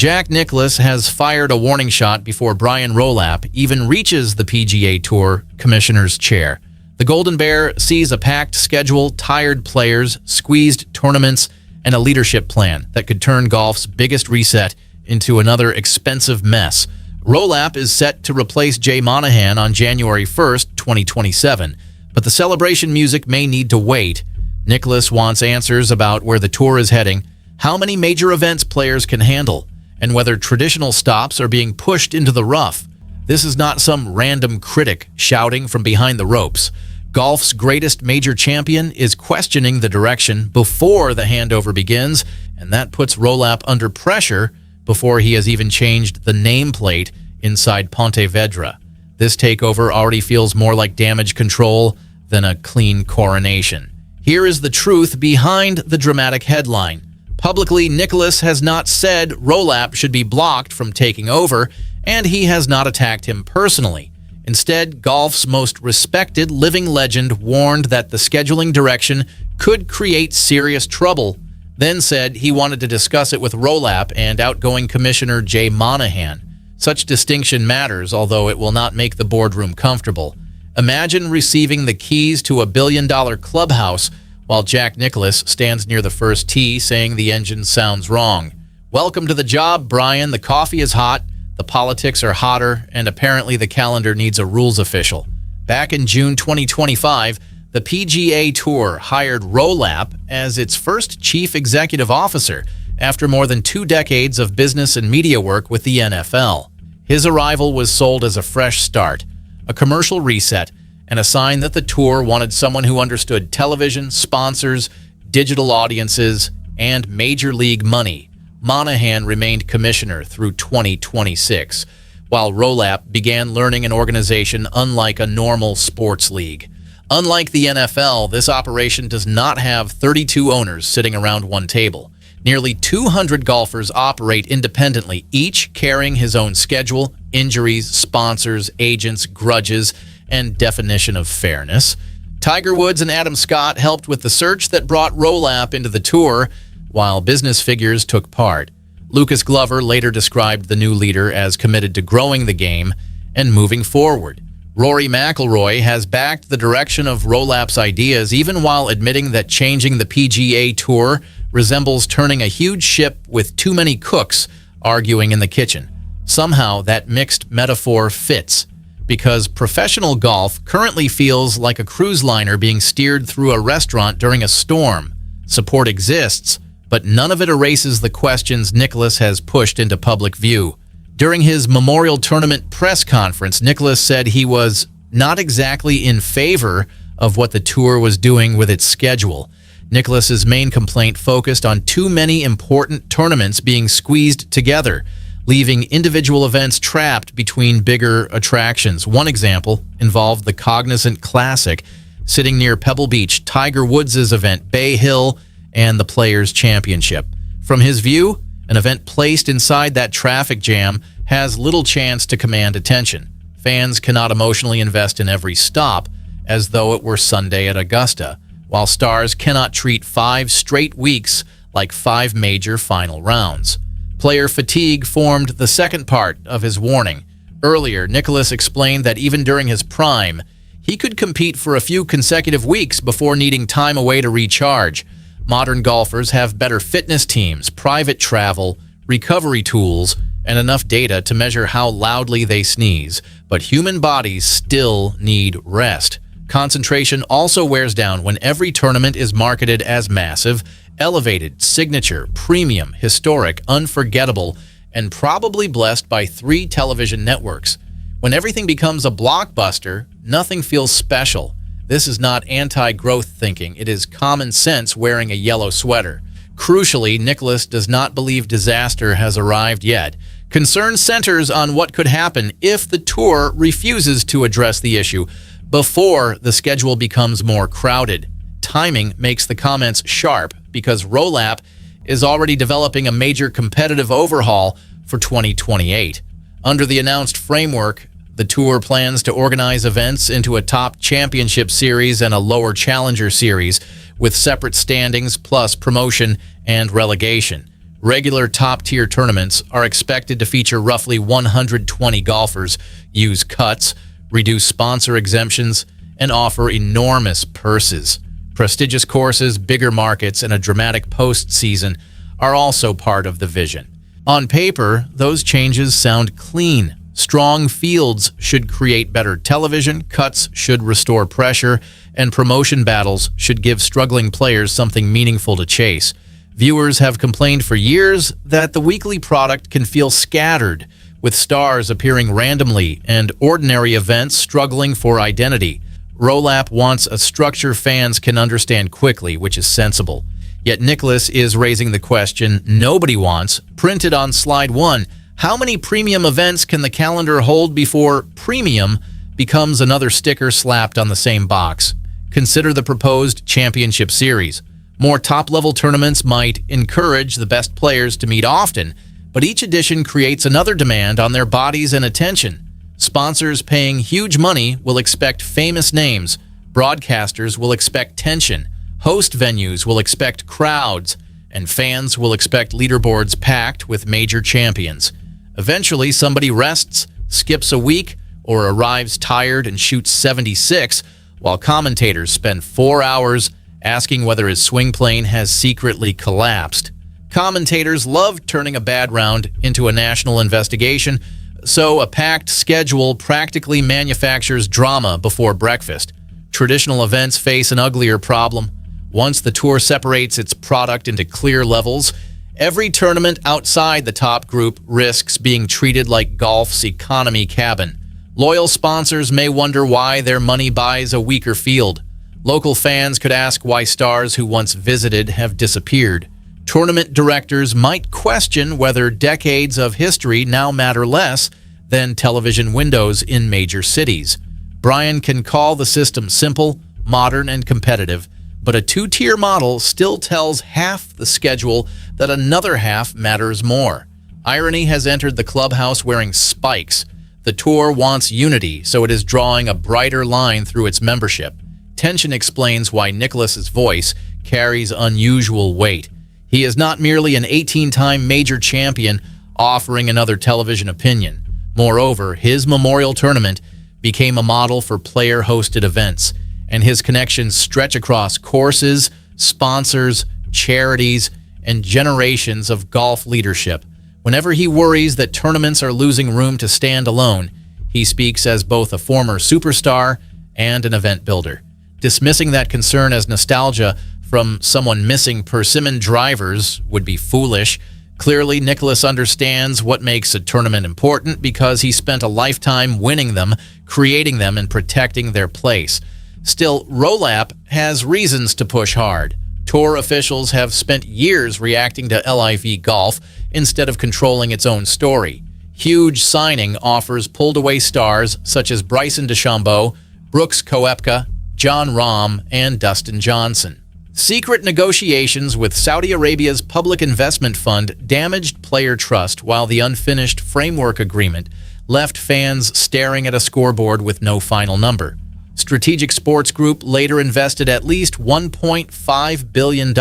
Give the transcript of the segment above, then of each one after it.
Jack Nicklaus has fired a warning shot before Brian Rolapp even reaches the PGA Tour commissioner's chair. The Golden Bear sees a packed schedule, tired players, squeezed tournaments, and a leadership plan that could turn golf's biggest reset into another expensive mess. Rolap is set to replace Jay Monahan on January 1st, 2027, but the celebration music may need to wait. Nicklaus wants answers about where the tour is heading, how many major events players can handle, and whether traditional stops are being pushed into the rough. This is not some random critic shouting from behind the ropes. Golf's greatest major champion is questioning the direction before the handover begins, and that puts Rolap under pressure before he has even changed the nameplate inside Ponte Vedra. This takeover already feels more like damage control than a clean coronation. Here is the truth behind the dramatic headline. Publicly, Nicklaus has not said Rolap should be blocked from taking over, and he has not attacked him personally. Instead, golf's most respected living legend warned that the scheduling direction could create serious trouble, then said he wanted to discuss it with Rolap and outgoing Commissioner Jay Monahan. Such distinction matters, although it will not make the boardroom comfortable. Imagine receiving the keys to a billion-dollar clubhouse while Jack Nicklaus stands near the first tee saying the engine sounds wrong. Welcome to the job, Brian. The coffee is hot, the politics are hotter, and apparently the calendar needs a rules official. Back in June 2025, the PGA Tour hired Rolap as its first chief executive officer after more than 2 decades of business and media work with the NFL. His arrival was sold as a fresh start, a commercial reset, and a sign that the tour wanted someone who understood television, sponsors, digital audiences, and major league money. Monahan remained commissioner through 2026, while Rolap began learning an organization unlike a normal sports league. Unlike the NFL, this operation does not have 32 owners sitting around one table. Nearly 200 golfers operate independently, each carrying his own schedule, injuries, sponsors, agents, grudges, and definition of fairness. Tiger Woods and Adam Scott helped with the search that brought Rolap into the tour, while business figures took part. Lucas Glover later described the new leader as committed to growing the game and moving forward. Rory McIlroy has backed the direction of Rolap's ideas, even while admitting that changing the PGA Tour resembles turning a huge ship with too many cooks arguing in the kitchen. Somehow that mixed metaphor fits, because professional golf currently feels like a cruise liner being steered through a restaurant during a storm. Support exists, but none of it erases the questions Nicklaus has pushed into public view. During his Memorial Tournament press conference, Nicklaus said he was not exactly in favor of what the tour was doing with its schedule. Nicklaus's main complaint focused on too many important tournaments being squeezed together, leaving individual events trapped between bigger attractions. One example involved the Cognizant Classic, sitting near Pebble Beach, Tiger Woods' event, Bay Hill, and the Players' Championship. From his view, an event placed inside that traffic jam has little chance to command attention. Fans cannot emotionally invest in every stop as though it were Sunday at Augusta, while stars cannot treat 5 straight weeks like 5 major final rounds. Player fatigue formed the second part of his warning. Earlier, Nicklaus explained that even during his prime, he could compete for a few consecutive weeks before needing time away to recharge. Modern golfers have better fitness teams, private travel, recovery tools, and enough data to measure how loudly they sneeze, but human bodies still need rest. Concentration also wears down when every tournament is marketed as massive, elevated, signature, premium, historic, unforgettable, and probably blessed by 3 television networks. When everything becomes a blockbuster, nothing feels special. This is not anti-growth thinking. It is common sense wearing a yellow sweater. Crucially, Nicklaus does not believe disaster has arrived yet. Concern centers on what could happen if the tour refuses to address the issue before the schedule becomes more crowded. Timing makes the comments sharp because Rolap is already developing a major competitive overhaul for 2028. Under the announced framework, the tour plans to organize events into a top championship series and a lower challenger series with separate standings plus promotion and relegation. Regular top-tier tournaments are expected to feature roughly 120 golfers, use cuts, reduce sponsor exemptions, and offer enormous purses. Prestigious courses, bigger markets, and a dramatic postseason are also part of the vision. On paper, those changes sound clean. Strong fields should create better television, cuts should restore pressure, and promotion battles should give struggling players something meaningful to chase. Viewers have complained for years that the weekly product can feel scattered, with stars appearing randomly and ordinary events struggling for identity. Rolap wants a structure fans can understand quickly, which is sensible. Yet Nicklaus is raising the question nobody wants, printed on slide 1. How many premium events can the calendar hold before premium becomes another sticker slapped on the same box? Consider the proposed championship series. More top-level tournaments might encourage the best players to meet often, but each edition creates another demand on their bodies and attention. Sponsors paying huge money will expect famous names. Broadcasters will expect tension. Host venues will expect crowds. And fans will expect leaderboards packed with major champions. Eventually, somebody rests, skips a week, or arrives tired and shoots 76, while commentators spend 4 hours asking whether his swing plane has secretly collapsed. Commentators love turning a bad round into a national investigation, so a packed schedule practically manufactures drama before breakfast. Traditional events face an uglier problem. Once the tour separates its product into clear levels, every tournament outside the top group risks being treated like golf's economy cabin. Loyal sponsors may wonder why their money buys a weaker field. Local fans could ask why stars who once visited have disappeared. Tournament directors might question whether decades of history now matter less than television windows in major cities. Brian can call the system simple, modern, and competitive, but a two-tier model still tells half the schedule that another half matters more. Irony has entered the clubhouse wearing spikes. The tour wants unity, so it is drawing a brighter line through its membership. Tension explains why Nicklaus's voice carries unusual weight. He is not merely an 18-time major champion offering another television opinion. Moreover, his memorial tournament became a model for player-hosted events, and his connections stretch across courses, sponsors, charities, and generations of golf leadership. Whenever he worries that tournaments are losing room to stand alone, he speaks as both a former superstar and an event builder. Dismissing that concern as nostalgia from someone missing persimmon drivers would be foolish. Clearly, Nicklaus understands what makes a tournament important because he spent a lifetime winning them, creating them, and protecting their place. Still, Rolap has reasons to push hard. Tour officials have spent years reacting to LIV Golf instead of controlling its own story. Huge signing offers pulled away stars such as Bryson DeChambeau, Brooks Koepka, John Rahm, and Dustin Johnson. Secret negotiations with Saudi Arabia's public investment fund damaged player trust, while the unfinished framework agreement left fans staring at a scoreboard with no final number. Strategic Sports Group later invested at least $1.5 billion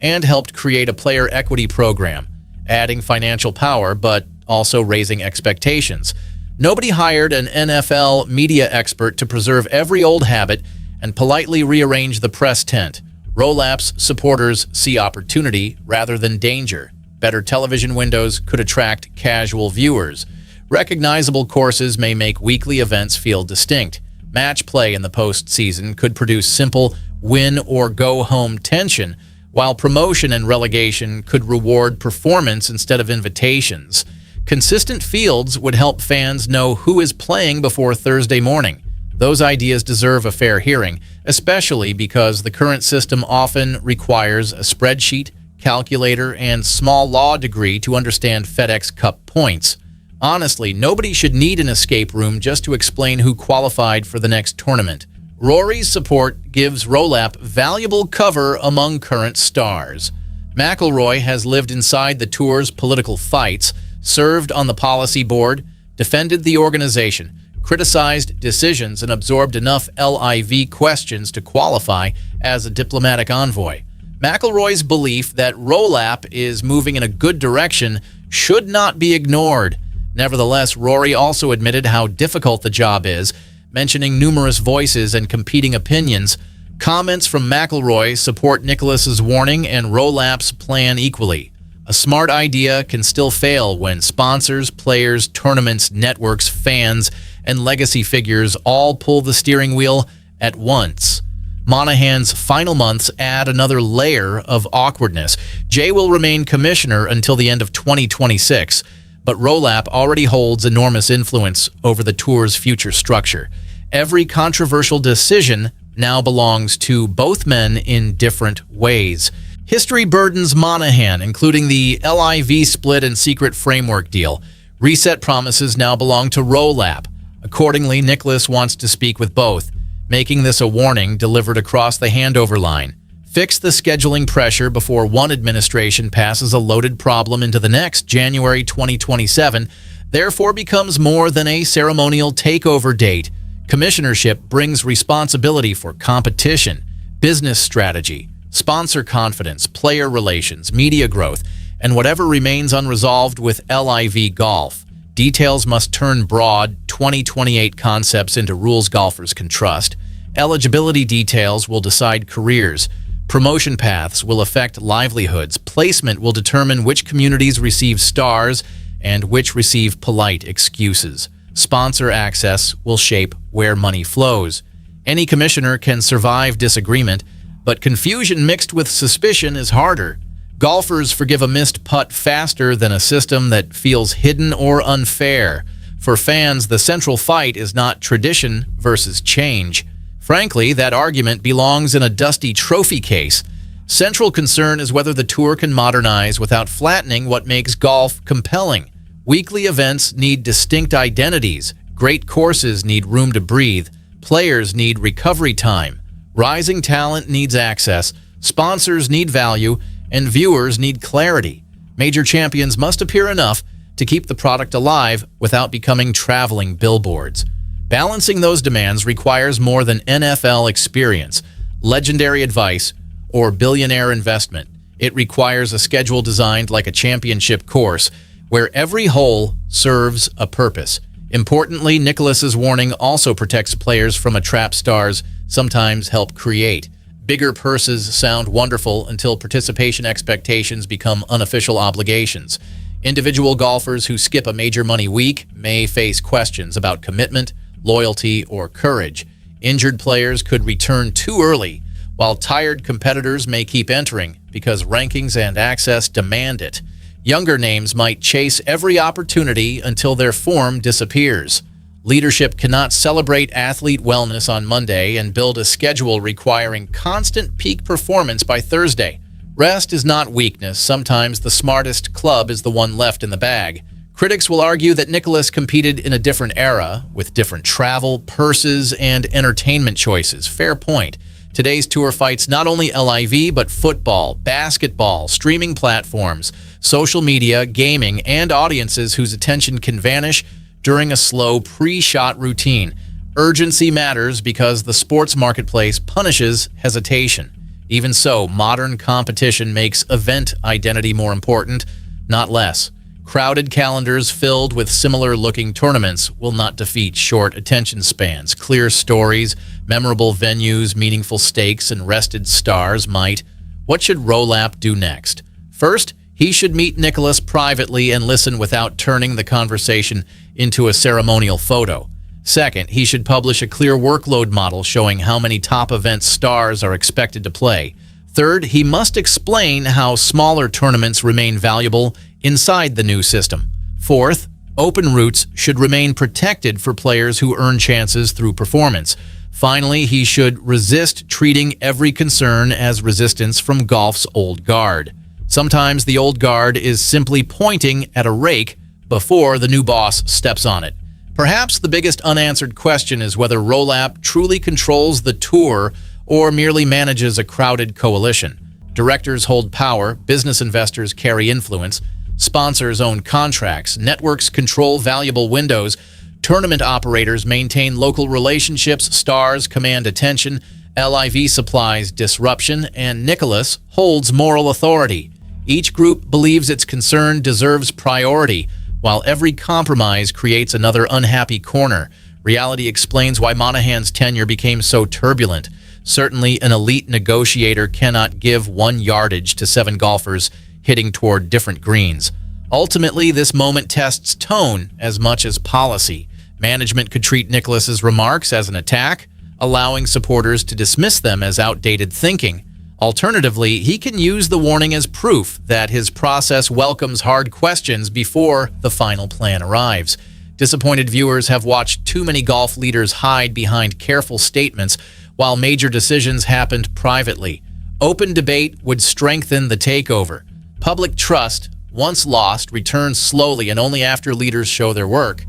and helped create a player equity program, adding financial power but also raising expectations. Nobody hired an NFL media expert to preserve every old habit and politely rearrange the press tent. Rolap's supporters see opportunity rather than danger. Better television windows could attract casual viewers. Recognizable courses may make weekly events feel distinct. Match play in the postseason could produce simple win-or-go-home tension, while promotion and relegation could reward performance instead of invitations. Consistent fields would help fans know who is playing before Thursday morning. Those ideas deserve a fair hearing, especially because the current system often requires a spreadsheet, calculator, and small law degree to understand FedEx Cup points. Honestly, nobody should need an escape room just to explain who qualified for the next tournament. Rory's support gives Rolap valuable cover among current stars. McIlroy has lived inside the tour's political fights, served on the policy board, defended the organization, criticized decisions, and absorbed enough LIV questions to qualify as a diplomatic envoy. McIlroy's belief that Rolap is moving in a good direction should not be ignored. Nevertheless, Rory also admitted how difficult the job is, mentioning numerous voices and competing opinions. Comments from McIlroy support Nicklaus's warning and Rolap's plan equally. A smart idea can still fail when sponsors, players, tournaments, networks, fans, and legacy figures all pull the steering wheel at once. Monahan's final months add another layer of awkwardness. Jay will remain commissioner until the end of 2026, but Rolap already holds enormous influence over the tour's future structure. Every controversial decision now belongs to both men in different ways. History burdens Monahan, including the LIV split and secret framework deal. Reset promises now belong to Rolap. Accordingly, Nicklaus wants to speak with both, making this a warning delivered across the handover line. Fix the scheduling pressure before one administration passes a loaded problem into the next. January 2027 therefore becomes more than a ceremonial takeover date. Commissionership brings responsibility for competition, business strategy, sponsor confidence, player relations, media growth, and whatever remains unresolved with LIV Golf. Details must turn broad 2028 concepts into rules golfers can trust. Eligibility details will decide careers. Promotion paths will affect livelihoods. Placement will determine which communities receive stars and which receive polite excuses. Sponsor access will shape where money flows. Any commissioner can survive disagreement, but confusion mixed with suspicion is harder. Golfers forgive a missed putt faster than a system that feels hidden or unfair. For fans, the central fight is not tradition versus change. Frankly, that argument belongs in a dusty trophy case. Central concern is whether the tour can modernize without flattening what makes golf compelling. Weekly events need distinct identities. Great courses need room to breathe. Players need recovery time. Rising talent needs access. Sponsors need value. And viewers need clarity. Major champions must appear enough to keep the product alive without becoming traveling billboards. Balancing those demands requires more than NFL experience, legendary advice, or billionaire investment. It requires a schedule designed like a championship course, where every hole serves a purpose. Importantly, Nicklaus's warning also protects players from a trap stars sometimes help create. Bigger purses sound wonderful until participation expectations become unofficial obligations. Individual golfers who skip a major money week may face questions about commitment, loyalty, or courage. Injured players could return too early, while tired competitors may keep entering because rankings and access demand it. Younger names might chase every opportunity until their form disappears. Leadership cannot celebrate athlete wellness on Monday and build a schedule requiring constant peak performance by Thursday. Rest is not weakness. Sometimes the smartest club is the one left in the bag. Critics will argue that Nicklaus competed in a different era, with different travel, purses, and entertainment choices. Fair point. Today's tour fights not only LIV, but football, basketball, streaming platforms, social media, gaming, and audiences whose attention can vanish during a slow pre-shot routine. Urgency matters because the sports marketplace punishes hesitation. Even so, modern competition makes event identity more important, not less. Crowded calendars filled with similar-looking tournaments will not defeat short attention spans. Clear stories, memorable venues, meaningful stakes, and rested stars might. What should Rolap do next? First, he should meet Nicklaus privately and listen without turning the conversation into a ceremonial photo. Second, he should publish a clear workload model showing how many top event stars are expected to play. Third, he must explain how smaller tournaments remain valuable inside the new system. Fourth, open routes should remain protected for players who earn chances through performance. Finally, he should resist treating every concern as resistance from golf's old guard. Sometimes the old guard is simply pointing at a rake before the new boss steps on it. Perhaps the biggest unanswered question is whether Rolap truly controls the tour or merely manages a crowded coalition. Directors hold power, business investors carry influence, sponsors own contracts, networks control valuable windows, tournament operators maintain local relationships, stars command attention, LIV supplies disruption, and Nicklaus holds moral authority. Each group believes its concern deserves priority, while every compromise creates another unhappy corner. Reality explains why Monahan's tenure became so turbulent. Certainly, an elite negotiator cannot give 1 yardage to 7 golfers hitting toward different greens. Ultimately, this moment tests tone as much as policy. Management could treat Nicklaus's remarks as an attack, allowing supporters to dismiss them as outdated thinking. Alternatively, he can use the warning as proof that his process welcomes hard questions before the final plan arrives. Disappointed viewers have watched too many golf leaders hide behind careful statements while major decisions happened privately. Open debate would strengthen the takeover. Public trust, once lost, returns slowly and only after leaders show their work.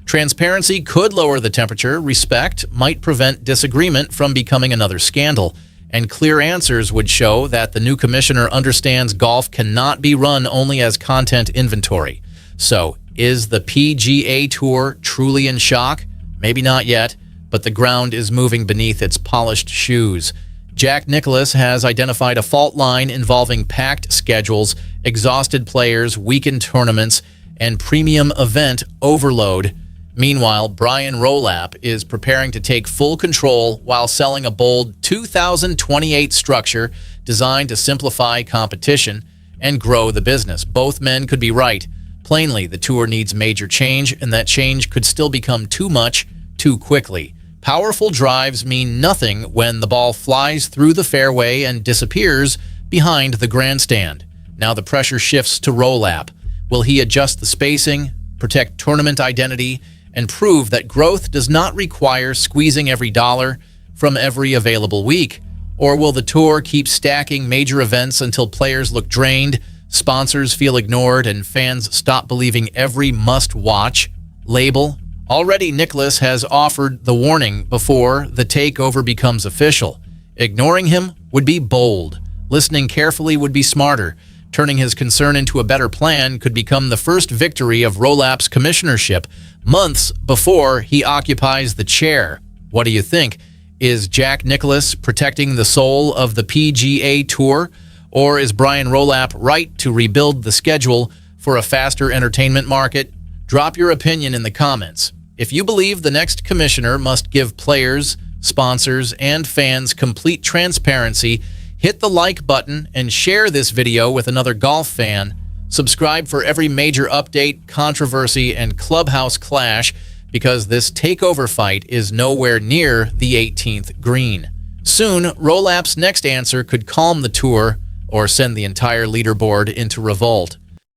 Transparency could lower the temperature. Respect might prevent disagreement from becoming another scandal. And clear answers would show that the new commissioner understands golf cannot be run only as content inventory. So, is the PGA Tour truly in shock? Maybe not yet, but the ground is moving beneath its polished shoes. Jack Nicklaus has identified a fault line involving packed schedules, exhausted players, weakened tournaments, and premium event overload. Meanwhile, Brian Rolapp is preparing to take full control while selling a bold 2028 structure designed to simplify competition and grow the business. Both men could be right. Plainly, the tour needs major change, and that change could still become too much too quickly. Powerful drives mean nothing when the ball flies through the fairway and disappears behind the grandstand. Now the pressure shifts to Rolap. Will he adjust the spacing, protect tournament identity, and prove that growth does not require squeezing every dollar from every available week? Or will the tour keep stacking major events until players look drained, sponsors feel ignored, and fans stop believing every must-watch label? Already, Nicklaus has offered the warning before the takeover becomes official. Ignoring him would be bold. Listening carefully would be smarter. Turning his concern into a better plan could become the first victory of Rolap's commissionership, months before he occupies the chair. What do you think? Is Jack Nicklaus protecting the soul of the PGA Tour? Or is Brian Rolapp right to rebuild the schedule for a faster entertainment market? Drop your opinion in the comments. If you believe the next commissioner must give players, sponsors, and fans complete transparency, hit the like button and share this video with another golf fan. Subscribe for every major update, controversy, and clubhouse clash, because this takeover fight is nowhere near the 18th green. Soon, Rolap's next answer could calm the tour or send the entire leaderboard into revolt.